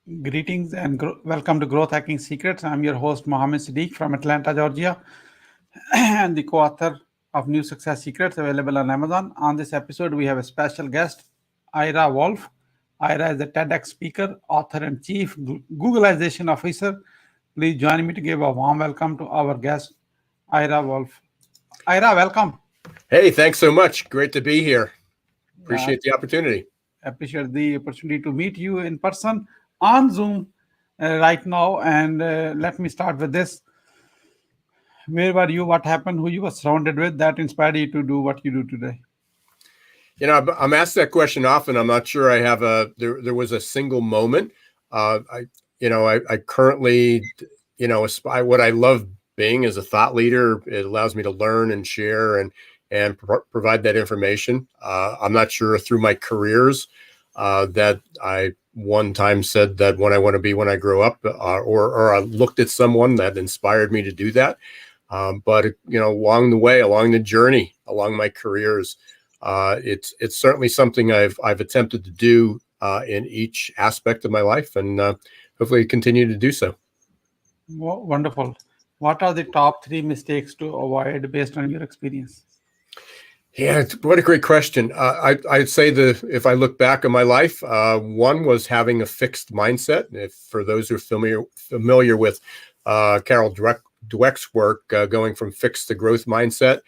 Greetings and welcome to Growth Hacking Secrets. I'm your host, Mohammed Siddique from Atlanta, Georgia, and the co author of New Success Secrets available on Amazon. On this episode, we have a special guest, Ira Wolfe. Ira is a TEDx speaker, author, and chief Googlization officer. Please join me to give a warm welcome to our guest, Ira Wolfe. Ira, welcome. Hey, thanks so much. Great to be here. Yeah, Appreciate the opportunity. appreciate the opportunity to meet you in person on Zoom right now. And let me start with this. Where were you? What happened? Who you were surrounded with that inspired you to do what you do today? I'm asked that question often. I'm not sure I have there was a single moment. I currently, aspire, what I love being is a thought leader. It allows me to learn and share and provide that information. I'm not sure through my careers that I one time said that what I want to be when I grow up, or I looked at someone that inspired me to do that. But along the way, along the journey, along my careers, it's certainly something I've attempted to do in each aspect of my life, and hopefully continue to do so. Wonderful. What are the top three mistakes to avoid based on your experience? Yeah, what a great question. I'd say if I look back on my life, one was having a fixed mindset. If for those who are familiar with Carol Dweck's work, going from fixed to growth mindset,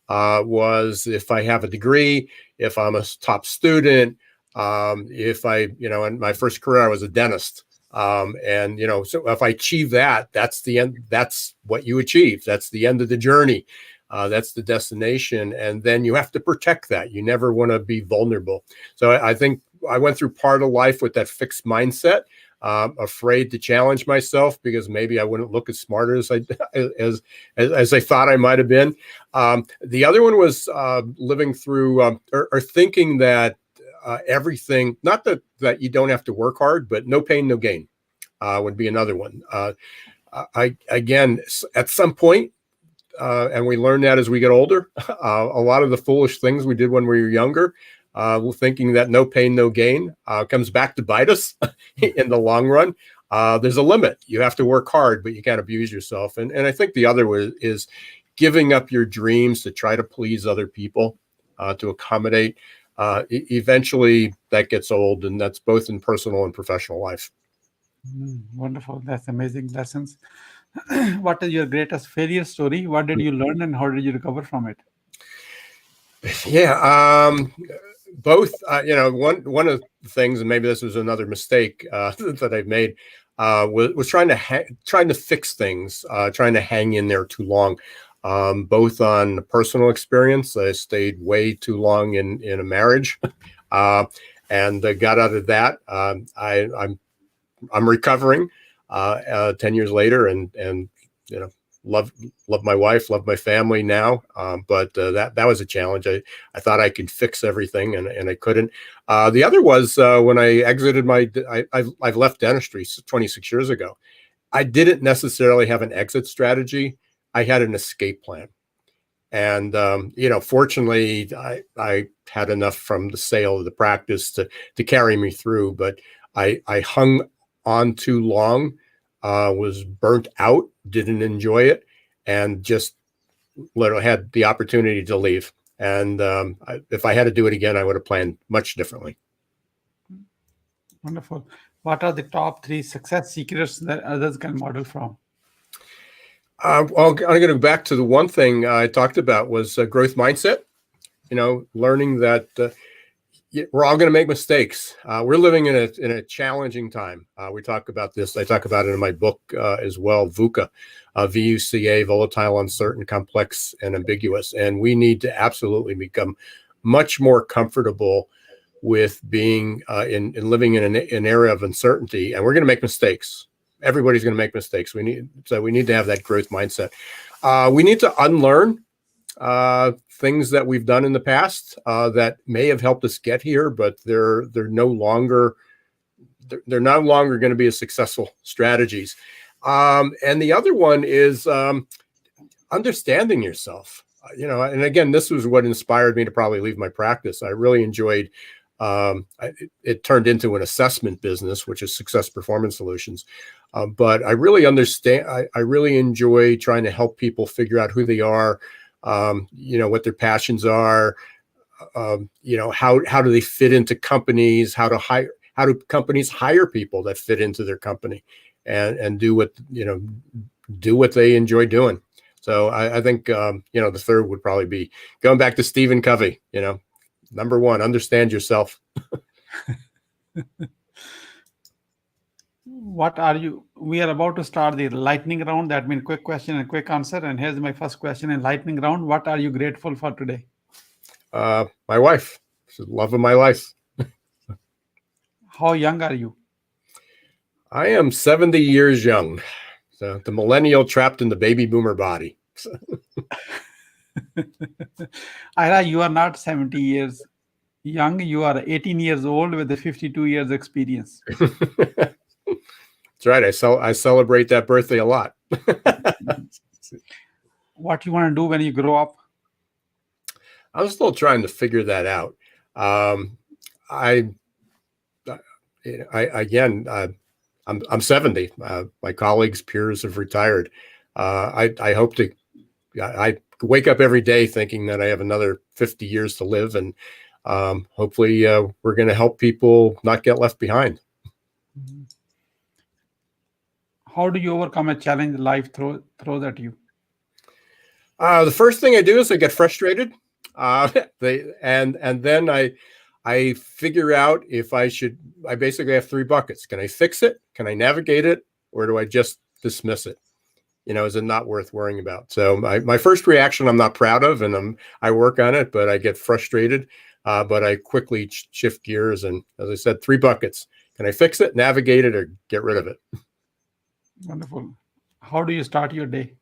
was if I have a degree, if I'm a top student, if in my first career, I was a dentist. So if I achieve that, that's the end, that's what you achieve. That's the end of the journey. That's the destination. And then you have to protect that. You never want to be vulnerable. So I think I went through part of life with that fixed mindset, afraid to challenge myself because maybe I wouldn't look as smart as I thought I might have been. The other one was living through or thinking that everything, not that you don't have to work hard, but no pain, no gain would be another one. Again, at some point, and we learn that as we get older, a lot of the foolish things we did when we were younger, thinking that no pain, no gain, comes back to bite us in the long run. There's a limit. You have to work hard, but you can't abuse yourself. And I think the other is giving up your dreams to try to please other people, to accommodate. Eventually that gets old, and that's both in personal and professional life. Wonderful. That's amazing lessons. What is your greatest failure story? What did you learn and how did you recover from it? Yeah, both. One of the things, and maybe this was another mistake that I've made, was trying to fix things, trying to hang in there too long. Both on personal experience, I stayed way too long in a marriage, and got out of that. I'm recovering 10 years later, and love my wife, love my family now. But that was a challenge. I thought I could fix everything, and I couldn't. The other was when I exited I've left dentistry 26 years ago. I didn't necessarily have an exit strategy. I had an escape plan. And, fortunately, I had enough from the sale of the practice to carry me through. But I hung on too long, was burnt out, didn't enjoy it, and just literally had the opportunity to leave. And if I had to do it again, I would have planned much differently. Wonderful. What are the top three success secrets that others can model from? I'm going to go back to the one thing I talked about was growth mindset. Learning that we're all going to make mistakes. We're living in a challenging time. We talk about this. I talk about it in my book as well. VUCA, VUCA, volatile, uncertain, complex, and ambiguous. And we need to absolutely become much more comfortable with being in living in an area of uncertainty. And we're going to make mistakes. Everybody's going to make mistakes. We need to have that growth mindset. We need to unlearn things that we've done in the past that may have helped us get here, but they're no longer going to be as successful strategies. And the other one is understanding yourself. And again, this was what inspired me to probably leave my practice. I really enjoyed it turned into an assessment business, which is Success Performance Solutions. But I really understand, I really enjoy trying to help people figure out who they are, what their passions are, how do they fit into companies, how do companies hire people that fit into their company and do what they enjoy doing. So I think, the third would probably be going back to Stephen Covey, number one, understand yourself. We are about to start the lightning round. That means quick question and quick answer. And here's my first question in lightning round. What are you grateful for today? My wife. She's the love of my life. How young are you? I am 70 years young. So the millennial trapped in the baby boomer body. Ira, you are not 70 years young. You are 18 years old with a 52 years experience. That's right. I celebrate that birthday a lot. What you want to do when you grow up? I'm still trying to figure that out. I'm 70. My colleagues, peers have retired. I hope to. I wake up every day thinking that I have another 50 years to live, and hopefully we're going to help people not get left behind. How do you overcome a challenge life throws at you? The first thing I do is I get frustrated, and then I figure out if I should. I basically have three buckets. Can I fix it? Can I navigate it? Or do I just dismiss it? Is it not worth worrying about? So my first reaction, I'm not proud of, and I work on it, but I get frustrated. But I quickly shift gears, and as I said, three buckets. Can I fix it, navigate it, or get rid of it? Wonderful. How do you start your day?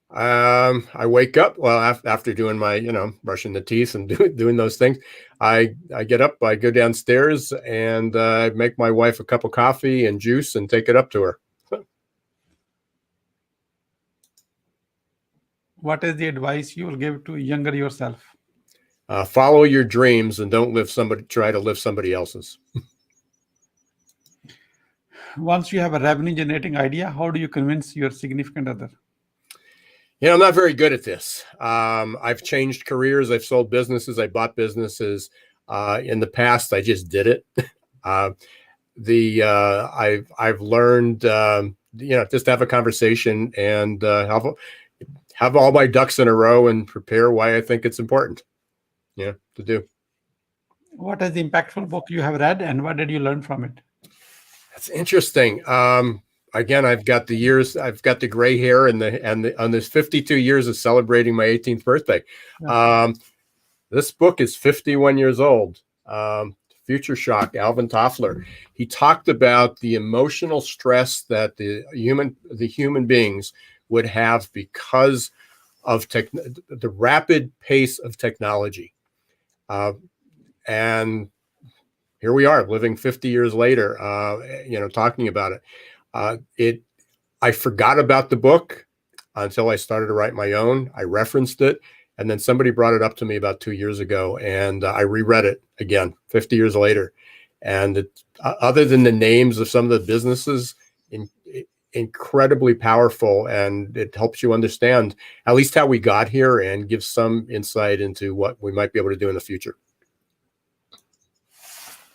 I wake up, after doing my, brushing the teeth and doing those things. I get up, I go downstairs, and I make my wife a cup of coffee and juice and take it up to her. What is the advice you will give to younger yourself? Follow your dreams and don't try to live somebody else's. Once you have a revenue generating idea, how do you convince your significant other? I'm not very good at this. I've changed careers. I've sold businesses. I bought businesses. In the past, I just did it. I've learned, just have a conversation and have all my ducks in a row and prepare why I think it's important, to do. What is the impactful book you have read, and what did you learn from it? That's interesting. Again, I've got the gray hair and on this 52 years of celebrating my 18th birthday. Yeah. This book is 51 years old. Future Shock, Alvin Toffler. He talked about the emotional stress that the human beings would have because of the rapid pace of technology. And here we are living 50 years later, talking about it. I forgot about the book until I started to write my own. I referenced it, and then somebody brought it up to me about 2 years ago, and I reread it again 50 years later. And other than the names of some of the businesses, incredibly powerful, and it helps you understand at least how we got here and gives some insight into what we might be able to do in the future.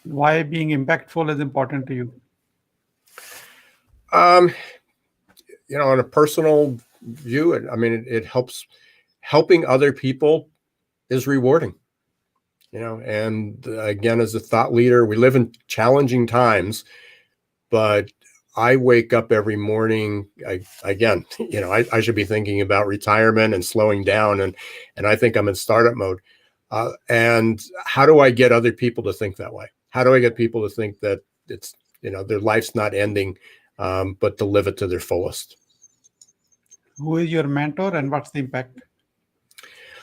Why being impactful is important to you? On a personal view, it helps. Helping other people is rewarding, and again, as a thought leader, we live in challenging times, but I wake up every morning, I should be thinking about retirement and slowing down, and I think I'm in startup mode. And how do I get other people to think that way? How do I get people to think that it's, their life's not ending, but to live it to their fullest? Who is your mentor and what's the impact?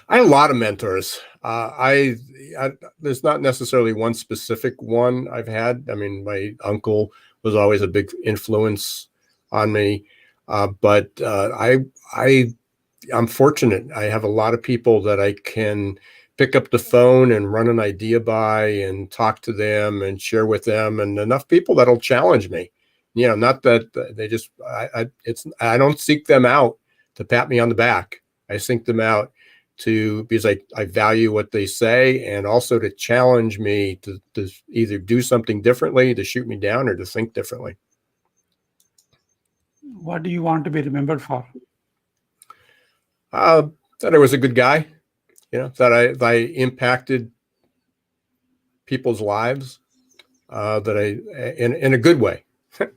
I have a lot of mentors. There's not necessarily one specific one I've had. My uncle was always a big influence on me, but I'm fortunate. I have a lot of people that I can pick up the phone and run an idea by and talk to them and share with them, and enough people that'll challenge me. Not that they just, I don't seek them out to pat me on the back. I seek them out because I value what they say, and also to challenge me to either do something differently, to shoot me down, or to think differently. What do you want to be remembered for? That I was a good guy, that I impacted people's lives, that I in a good way,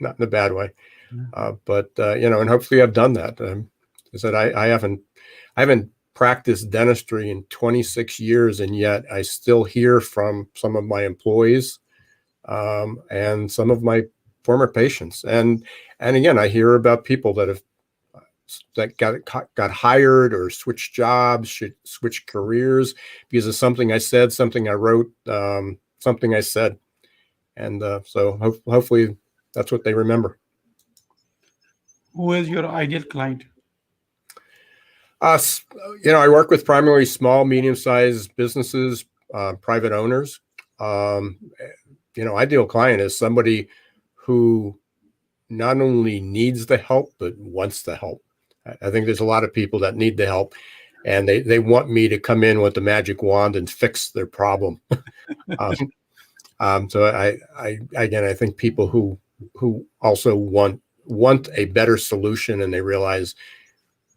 not in a bad way. But and hopefully I've done that. I said I haven't practiced dentistry in 26 years, and yet I still hear from some of my employees and some of my former patients, and again, I hear about people that got hired or switched jobs, switched careers because of something I said, something I wrote, something I said, and so hopefully that's what they remember. Who is your ideal client? I work with primarily small, medium-sized businesses, private owners. Ideal client is somebody who not only needs the help, but wants the help. I think there's a lot of people that need the help, and they want me to come in with the magic wand and fix their problem. So I think people who also want a better solution, and they realize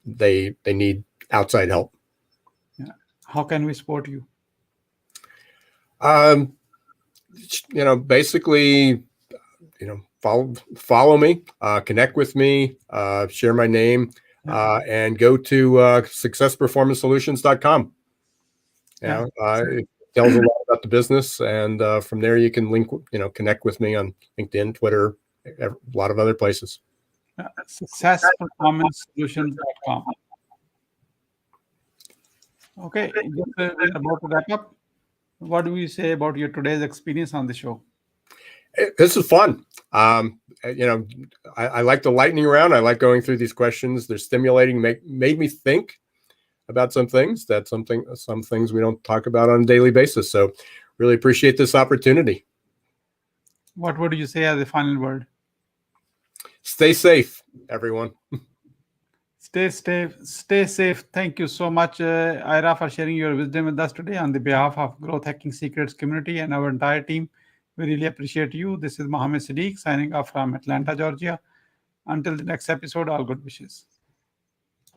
they need outside help. Yeah. How can we support you? Basically, follow me, connect with me, share my name, and go to successperformancesolutions.com. It tells a lot about the business, and from there you can connect with me on LinkedIn, Twitter, a lot of other places. Successperformancesolutions.com. Okay, we're about to wrap up. What do you say about your today's experience on the show? This is fun. I like the lightning round. I like going through these questions. They're stimulating, made me think about some things some things we don't talk about on a daily basis. So really appreciate this opportunity. What would you say as a final word? Stay safe, everyone. Stay safe. Thank you so much, Ira, for sharing your wisdom with us today on the behalf of Growth Hacking Secrets community and our entire team. We really appreciate you. This is Mohammed Siddique signing off from Atlanta, Georgia. Until the next episode, all good wishes.